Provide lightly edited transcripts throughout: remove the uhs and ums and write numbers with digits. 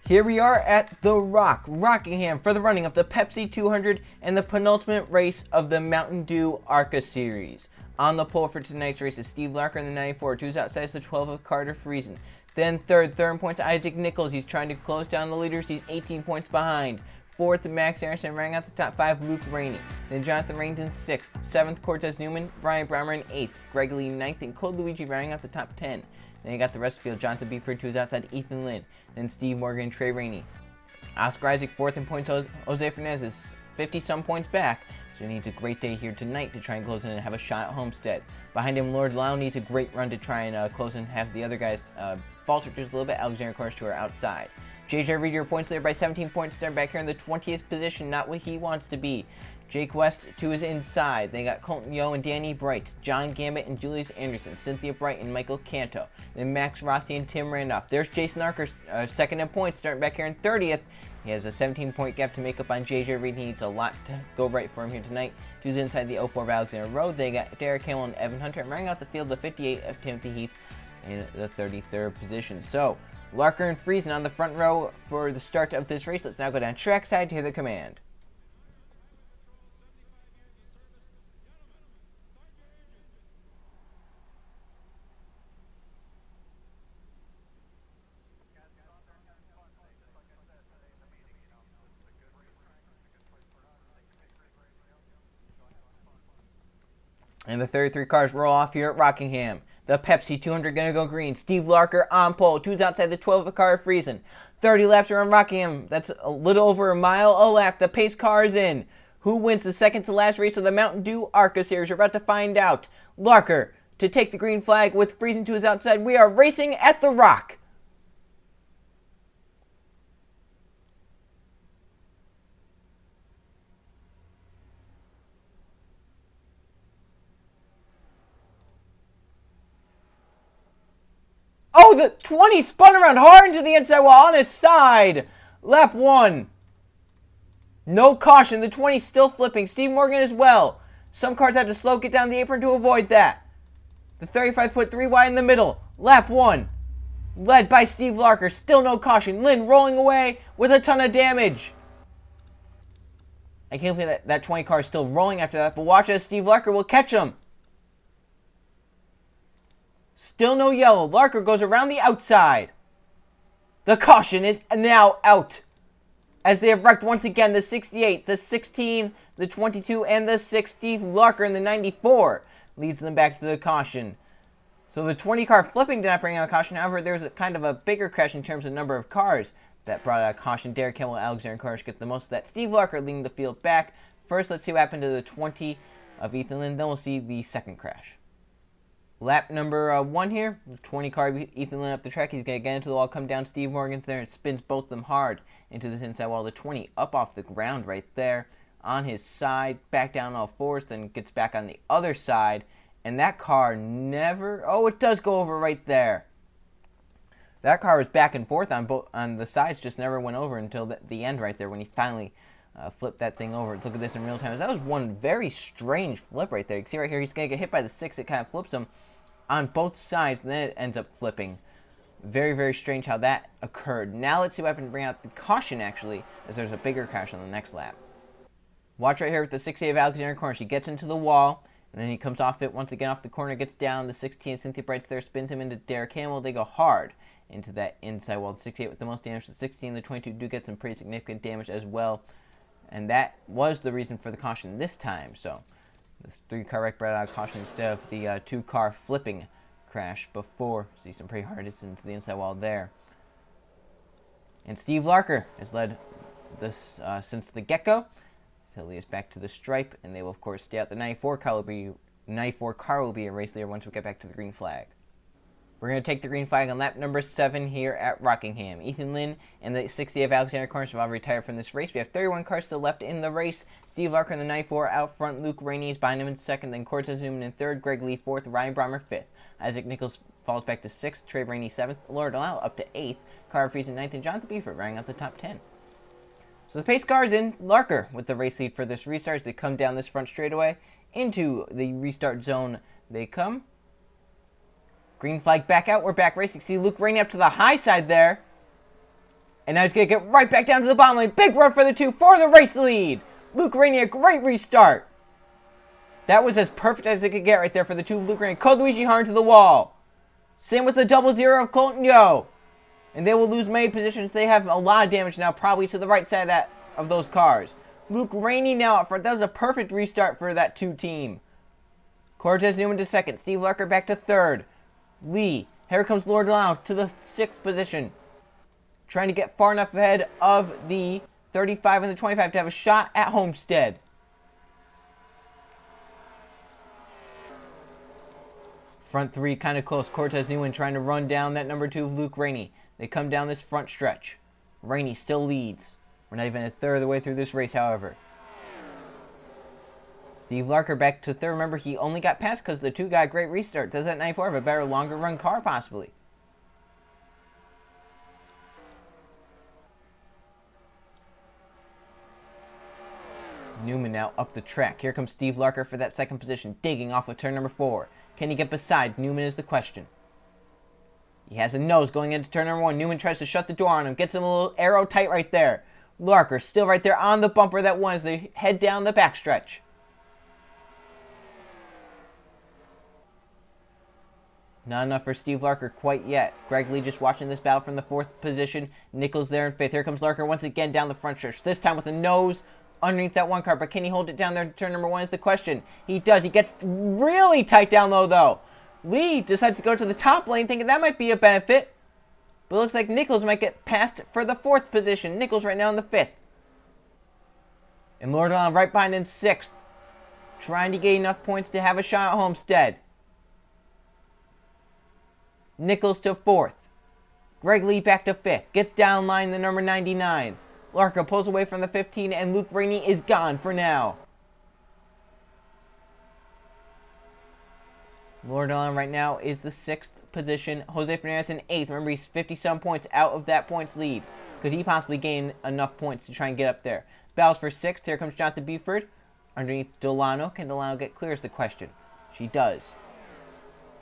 Here we are at the Rockingham, for the running of the Pepsi 200 and the penultimate race of the Mountain Dew ARCA Series. On the pole for tonight's race is Steve Larker in the 94, who's outside the 12 of Carter Friesen. Then third in points, Isaac Nichols. He's trying to close down the leaders. He's 18 points behind. Fourth, Max Anderson, running out the top 5, Luke Rainey. Then Jonathan Rains in 6th. 7th, Cortez Newman. Brian Brommer in 8th. Greg Lee 9th, and Cole Luigi running out the top 10. Then you got the rest of the field. Jonathan Beeford, who's outside Ethan Lynn. Then Steve Morgan, Trey Rainey. Oscar Isaac, 4th in points. Jose Fernandez is 50-some points back. So he needs a great day here tonight to try and close in and have a shot at Homestead. Behind him, Lord Lau needs a great run to try and close in and have the other guys falter just a little bit. Alexander Cornish to our outside. JJ Reed, your points leader by 17 points. They're back here in the 20th position, not what he wants to be. Jake West to his inside. They got Colton Yo and Danny Bright, John Gambit and Julius Anderson, Cynthia Bright and Michael Canto. Then Max Rossi and Tim Randolph. There's Jason Archer, second in points, starting back here in 30th. He has a 17-point gap to make up on JJ Reed. He needs a lot to go right for him here tonight. Who's inside the 04 of Alexander Road. They got Derek Hamill and Evan Hunter. And running out the field, the 58 of Timothy Heath in the 33rd position. So, Larker and Friesen on the front row for the start of this race. Let's now go down trackside to hear the command. And the 33 cars roll off here at Rockingham. The Pepsi 200 gonna go green. Steve Larker on pole. Two's outside the 12 of Carter Friesen. 30 laps around Rockingham. That's a little over a mile a lap. The pace car is in. Who wins the second to last race of the Mountain Dew ARCA Series? We're about to find out. Larker to take the green flag with Friesen to his outside. We are racing at the Rock. Oh, the 20 spun around hard into the inside wall on his side. Lap 1. No caution. The 20 still flipping. Steve Morgan as well. Some cars had to slow get down the apron to avoid that. The 35 put 3 wide in the middle. Lap 1. Led by Steve Larker. Still no caution. Lynn rolling away with a ton of damage. I can't believe that 20 car is still rolling after that, but watch as Steve Larker will catch him. Still no yellow. Larker goes around the outside. The caution is now out, as they have wrecked once again the 68, the 16, the 22, and the 6. Steve Larker in the 94 leads them back to the caution. So the 20 car flipping did not bring out a caution. However, there's a kind of a bigger crash in terms of number of cars that brought out a caution. Derek Hamill and Alexander Cornish get the most of that. Steve Larker leading the field back. First, let's see what happened to the 20 of Ethan Lynn. Then we'll see the second crash. Lap number 1 here, 20 car Ethan Lynn up the track. He's going to get into the wall, come down. Steve Morgan's there and spins both of them hard into this inside wall. The 20 up off the ground right there on his side, back down all fours, then gets back on the other side. And that car never, oh, it does go over right there. That car was back and forth on the sides, just never went over until the end right there when he finally flipped that thing over. Let's look at this in real time. That was one very strange flip right there. You can see right here, he's going to get hit by the 6. It kind of flips him on both sides, and then it ends up flipping. Very, very strange how that occurred. Now let's see what happens to bring out the caution, actually, as there's a bigger crash on the next lap. Watch right here with the 68 of Alexander Cornish. He gets into the wall, and then he comes off it once again off the corner, gets down. The 16, Cynthia Bright's there, spins him into Derek Hamill. They go hard into that inside wall. The 68 with the most damage. The 16, the 22 do get some pretty significant damage as well. And that was the reason for the caution this time. So this 3-car wreck brought out a caution instead of the 2-car flipping crash before. See some pretty hard hits into the inside wall there. And Steve Larker has led this since the get-go. So he is back to the stripe, and they will of course stay out. The 94 car will be a race leader once we get back to the green flag. We're going to take the green flag on lap number 7 here at Rockingham. Ethan Lynn and the 60 of Alexander Cornish have all retired from this race. We have 31 cars still left in the race. Steve Larker in the 94 out front. Luke Rainey is behind him in 2nd. Then Cortez Newman in 3rd. Greg Lee 4th. Ryan Brommer 5th. Isaac Nichols falls back to 6th. Trey Rainey 7th. Lord Lau up to 8th. Carter Friesen 9th. And Jonathan Beeford rounding out the top 10. So the pace car is in. Larker with the race lead for this restart as they come down this front straightaway. Into the restart zone they come. Green flag back out. We're back racing. See Luke Rainey up to the high side there. And now he's going to get right back down to the bottom lane. Big run for the 2 for the race lead. Luke Rainey, a great restart. That was as perfect as it could get right there for the 2 of Luke Rainey. Code Luigi hard to the wall. Same with the 0-0 of Colton Yo. And they will lose many positions. They have a lot of damage now, probably to the right side of those cars. Luke Rainey now up front. That was a perfect restart for that 2 team. Cortez Newman to 2nd. Steve Larker back to 3rd. Lee. Here comes Lord Delano to the 6th position. Trying to get far enough ahead of the 35 and the 25 to have a shot at Homestead. Front 3 kind of close. Cortez Newman trying to run down that number 2 of Luke Rainey. They come down this front stretch. Rainey still leads. We're not even a third of the way through this race, however. Steve Larker back to 3rd. Remember, he only got past because the 2 got a great restart. Does that 94 have a better, longer run car, possibly? Newman now up the track. Here comes Steve Larker for that 2nd position, digging off of turn number 4. Can he get beside Newman is the question. He has a nose going into turn number 1. Newman tries to shut the door on him. Gets him a little arrow tight right there. Larker still right there on the bumper that won as they head down the backstretch. Not enough for Steve Larker quite yet. Greg Lee just watching this battle from the 4th position. Nichols there in 5th. Here comes Larker once again down the front stretch. This time with a nose underneath that 1 car. But can he hold it down there to turn number 1 is the question. He does. He gets really tight down low though. Lee decides to go to the top lane thinking that might be a benefit. But it looks like Nichols might get passed for the 4th position. Nichols right now in the 5th. And Lord Delano right behind in 6th. Trying to get enough points to have a shot at Homestead. Nichols to 4th. Greg Lee back to 5th. Gets down line the number 99. Larker pulls away from the 15 and Luke Rainey is gone for now. Lord Delano right now is the 6th position. Jose Fernandez in 8th. Remember, he's 50-some points out of that points lead. Could he possibly gain enough points to try and get up there? Battles for 6th. Here comes Jonathan Buford. Underneath Delano. Can Delano get clear is the question. She does.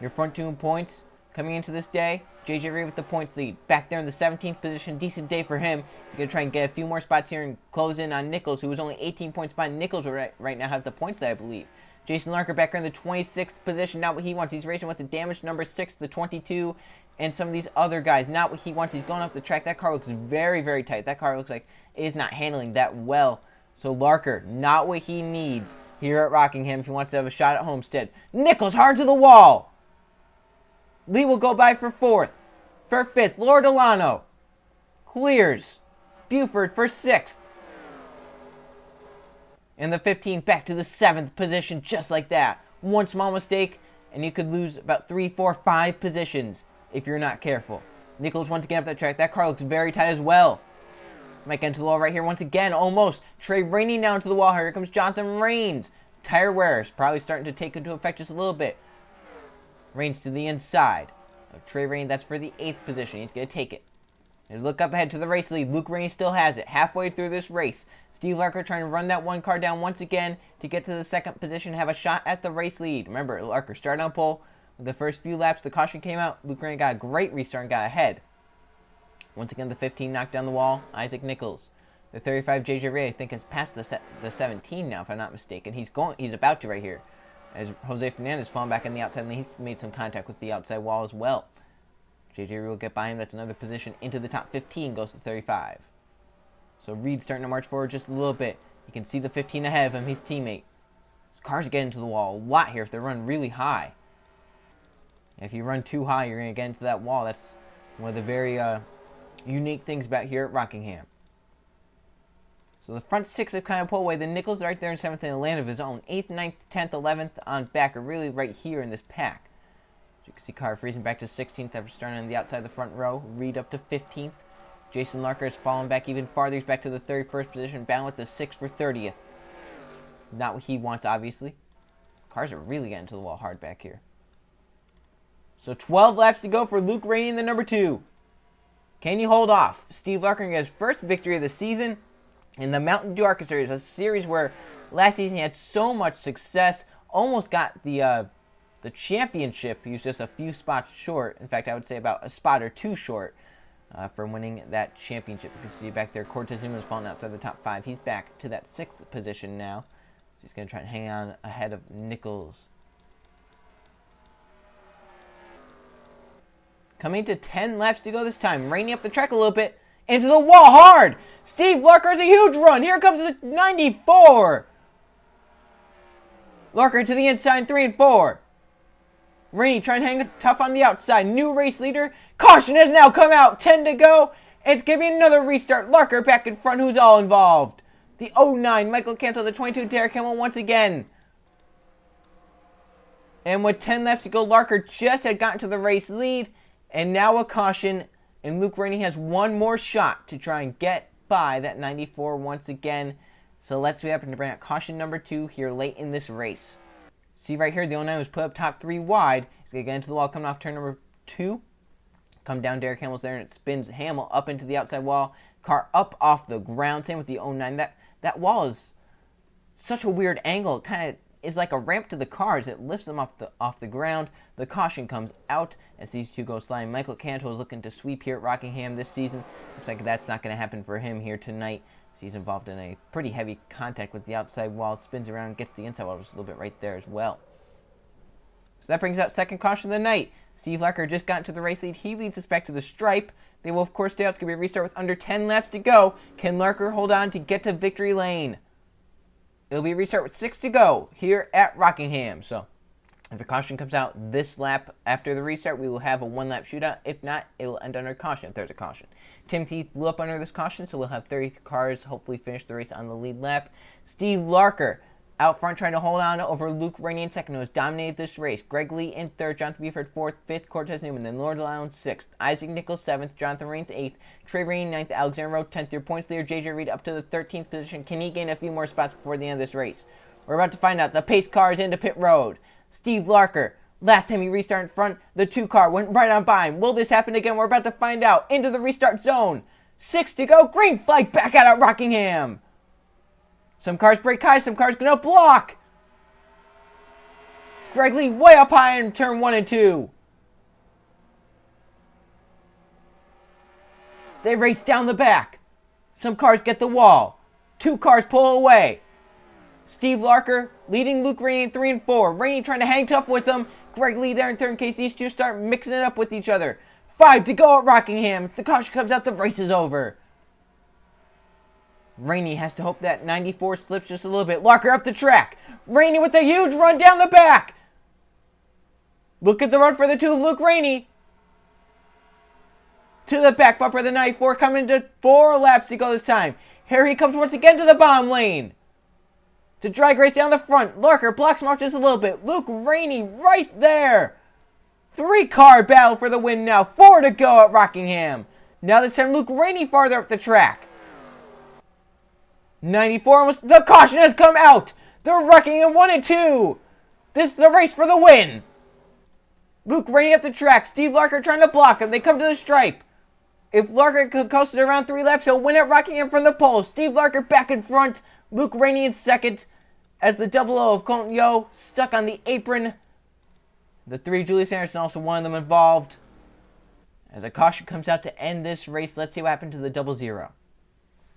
Your front 2 points coming into this day. JJ Reed with the points lead. Back there in the 17th position. Decent day for him. He's going to try and get a few more spots here and close in on Nichols, who was only 18 points behind. Nichols right now have the points that I believe. Jason Larker back there in the 26th position. Not what he wants. He's racing with the damaged number 6, the 22, and some of these other guys. Not what he wants. He's going up the track. That car looks very, very tight. That car looks like it is not handling that well. So Larker, not what he needs here at Rockingham if he wants to have a shot at Homestead. Nichols hard to the wall. Lee will go by for 4th. For 5th, Lord Delano clears. Buford for 6th. And the 15 back to the 7th position just like that. One small mistake and you could lose about 3, 4, 5 positions if you're not careful. Nichols once again up that track. That car looks very tight as well. Might get into the wall right here once again, almost. Trey Rainey down to the wall. Here comes Jonathan Rains. Tire wears probably starting to take into effect just a little bit. Rains to the inside. Trey Rainey, that's for the 8th position. He's going to take it. And look up ahead to the race lead. Luke Rainey still has it. Halfway through this race. Steve Larker trying to run that 1 car down once again to get to the 2nd position, have a shot at the race lead. Remember, Larker started on pole. With the first few laps, the caution came out. Luke Rainey got a great restart and got ahead. Once again, the 15 knocked down the wall. Isaac Nichols. The 35 JJ Ray, I think, has passed the 17 now, if I'm not mistaken. He's about to right here. As Jose Fernandez falling back on the outside, and he's made some contact with the outside wall as well. JJ Reed will get by him. That's another position into the top 15. Goes to 35. So Reed starting to march forward just a little bit. You can see the 15 ahead of him, his teammate. His cars are getting to the wall a lot here if they run really high. If you run too high, you're going to get into that wall. That's one of the very unique things about here at Rockingham. So the front 6 have kind of pulled away. The Nichols right there in 7th in a land of his own. 8th, 9th, 10th, 11th on back are really right here in this pack. As you can see, Carr freezing back to 16th after starting on the outside of the front row. Reed up to 15th. Jason Larker has fallen back even farther. He's back to the 31st position, bound with the 6 for 30th. Not what he wants, obviously. Cars are really getting to the wall hard back here. So 12 laps to go for Luke Rainey in the number 2. Can you hold off? Steve Larker can get his first victory of the season in the Mountain Dew ARCA Series, a series where last season he had so much success, almost got the championship. He was just a few spots short. In fact, I would say about a spot or 2 short. for winning that championship. You can see back there, Cortez Newman's falling outside the top 5. He's back to that 6th position now. So he's going to try and hang on ahead of Nichols. Coming to 10 laps to go this time. Rainey up the track a little bit. Into the wall hard. Steve Larker has a huge run. Here comes the 94. Larker to the inside, 3 and 4. Rainey trying to hang tough on the outside. New race leader. Caution has now come out. 10 to go. It's going to be another restart. Larker back in front. Who's all involved? The 09, Michael Cantle. The 22, Derek Hamill once again. And with 10 laps to go, Larker just had gotten to the race lead. And now a caution. And Luke Rainey has one more shot to try and get by that 94 once again. So let's see what happens to bring out caution number 2 here late in this race. See right here, the 09 was put up top 3 wide. He's going to get into the wall coming off turn number 2. Come down, Derek Hamill's there, and it spins Hamill up into the outside wall. Car up off the ground. Same with the 09. That wall is such a weird angle. It kind of is like a ramp to the cars. It lifts them off the ground. The caution comes out as these two go sliding. Michael Cantle is looking to sweep here at Rockingham this season. Looks like that's not going to happen for him here tonight. He's involved in a pretty heavy contact with the outside wall. Spins around, gets the inside wall just a little bit right there as well. So that brings out second caution of the night. Steve Larker just got into the race lead. He leads us back to the stripe. They will, of course, stay out. It's going to be a restart with under 10 laps to go. Can Larker hold on to get to victory lane? It'll be a restart with 6 to go here at Rockingham. So if a caution comes out this lap after the restart, we will have a 1-lap shootout. If not, it will end under caution if there's a caution. Timothy blew up under this caution, so we'll have 30 cars hopefully finish the race on the lead lap. Steve Larker out front trying to hold on over Luke Rainey in second, who has dominated this race. Greg Lee in third, Jonathan Buford fourth, fifth, Cortez Newman, then Lord Lowndes sixth, Isaac Nichols seventh, Jonathan Raines eighth, Trey Rainey ninth, Alexander Rowe 10th. Your points leader JJ Reed up to the 13th position. Can he gain a few more spots before the end of this race? We're about to find out. The pace car is into pit road. Steve Larker, last time he restarted in front, the 2 car went right on by him. Will this happen again? We're about to find out. Into the restart zone. 6 to go. Green flag back out at Rockingham. Some cars break high. Some cars gonna block. Greg Lee way up high in turn 1 and 2. They race down the back. Some cars get the wall. 2 cars pull away. Steve Larker leading Luke Rainey in 3 and 4. Rainey trying to hang tough with them. Greg Lee there in third in case these two start mixing it up with each other. 5 to go at Rockingham. If the caution comes out, the race is over. Rainey has to hope that 94 slips just a little bit. Larker up the track. Rainey with a huge run down the back. Look at the run for the 2 of Luke Rainey. To the back bumper of the 94, coming to 4 laps to go this time. Here he comes once again to the bottom lane. To drag race down the front. Larker blocks him off just a little bit. Luke Rainey right there. 3-car battle for the win now. 4 to go at Rockingham. Now this time Luke Rainey farther up the track. 94 almost. The caution has come out. They're Rockingham 1 and 2. This is the race for the win. Luke Rainey up the track. Steve Larker trying to block him. They come to the stripe. If Larker could coast it around 3 laps, he'll win at Rockingham from the pole. Steve Larker back in front. Luke Rainey in second. As the 00 of Colton Yo stuck on the apron. The 3 Julius Anderson, also one of them involved. As a caution comes out to end this race, let's see what happened to the 00.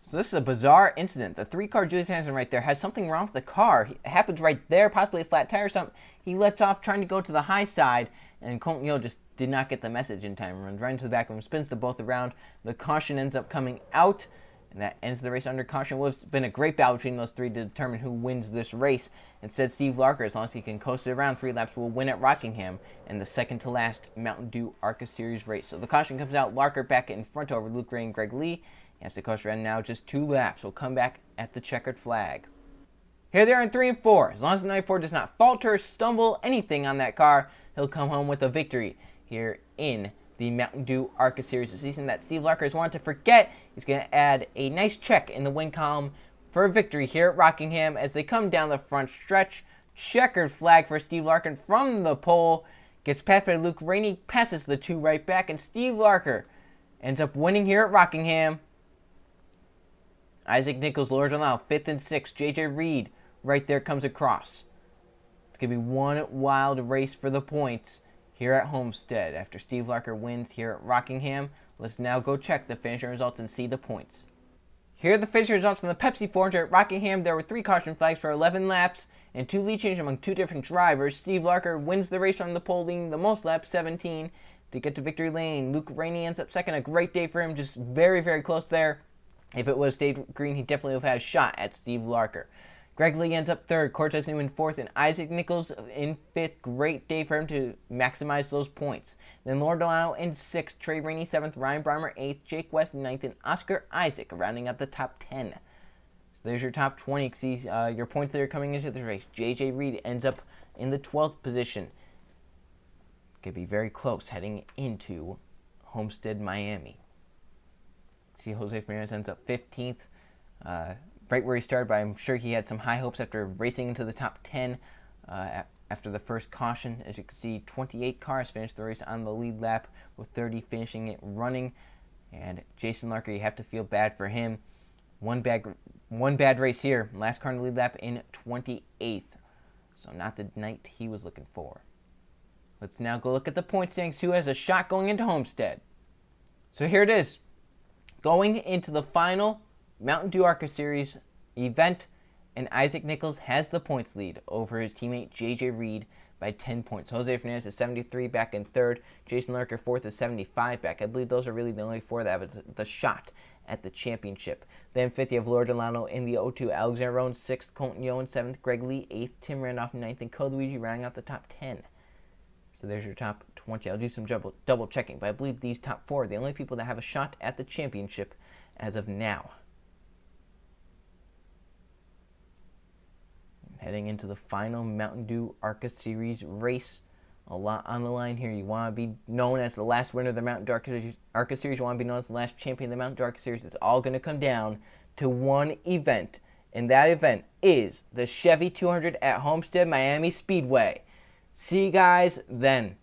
So this is a bizarre incident. The 3-car Julius Anderson right there has something wrong with the car. It happens right there, possibly a flat tire or something. He lets off trying to go to the high side, and Colton Yo just did not get the message in time. Runs right into the back of him, spins them both around. The caution ends up coming out, and that ends the race under caution. It would have been a great battle between those 3 to determine who wins this race. Instead, Steve Larker, as long as he can coast it around 3 laps, will win at Rockingham in the second to last Mountain Dew ARCA Series race. So the caution comes out. Larker back in front over Luke Rainey and Greg Lee. He has to coast around now just 2 laps. We'll come back at the checkered flag. Here they are in 3 and 4. As long as the 94 does not falter, stumble, anything on that car, he'll come home with a victory here in the Mountain Dew ARCA Series, a season that Steve Larker has wanted to forget. He's going to add a nice check in the win column for a victory here at Rockingham as they come down the front stretch. Checkered flag for Steve Larker from the pole. Gets passed by Luke Rainey, passes the 2 right back, and Steve Larker ends up winning here at Rockingham. Isaac Nichols lowers on out, 5th and 6th. JJ Reed right there comes across. It's going to be one wild race for the points here at Homestead after Steve Larker wins here at Rockingham. Let's now go check the finishing results and see the points. Here are the finishing results from the Pepsi 400 at Rockingham. There were 3 caution flags for 11 laps and 2 lead changes among 2 different drivers. Steve Larker wins the race from the pole, leading the most laps, 17, to get to victory lane. Luke Rainey ends up second. A great day for him, just very, very close there. If it would have stayed green, he definitely would have had a shot at Steve Larker. Greg Lee ends up third, Cortez Newman fourth, and Isaac Nichols in fifth. Great day for him to maximize those points. Then Lord Delano in sixth, Trey Rainey seventh, Ryan Breimer eighth, Jake West ninth, and Oscar Isaac rounding out the top 10. So there's your top 20. See your points that are coming into the race. JJ Reed ends up in the 12th position. Could be very close heading into Homestead, Miami. See, Jose Fernandez ends up 15th. Right where he started, but I'm sure he had some high hopes after racing into the top 10 after the first caution. As you can see, 28 cars finished the race on the lead lap, with 30 finishing it running. And Jason Larker, you have to feel bad for him. One bad race here. Last car on the lead lap in 28th. So not the night he was looking for. Let's now go look at the point standings. Who has a shot going into Homestead? So here it is. Going into the final Mountain Dew ARCA Series event, and Isaac Nichols has the points lead over his teammate JJ Reed by 10 points. Jose Fernandez is 73 back in third. Jason Larker fourth is 75 back. I believe those are really the only 4 that have the shot at the championship. Then fifth, you have Lord Delano in the O2. Alexander Rowan sixth, Colton Yo in seventh, Greg Lee eighth, Tim Randolph ninth, and Code Luigi rounding out the top 10. So there's your top 20. I'll do some double checking, but I believe these top 4 are the only people that have a shot at the championship as of now. Heading into the final Mountain Dew ARCA Series race. A lot on the line here. You want to be known as the last winner of the Mountain Dew ARCA Series. You want to be known as the last champion of the Mountain Dew ARCA Series. It's all going to come down to one event, and that event is the Chevy 200 at Homestead Miami Speedway. See you guys then.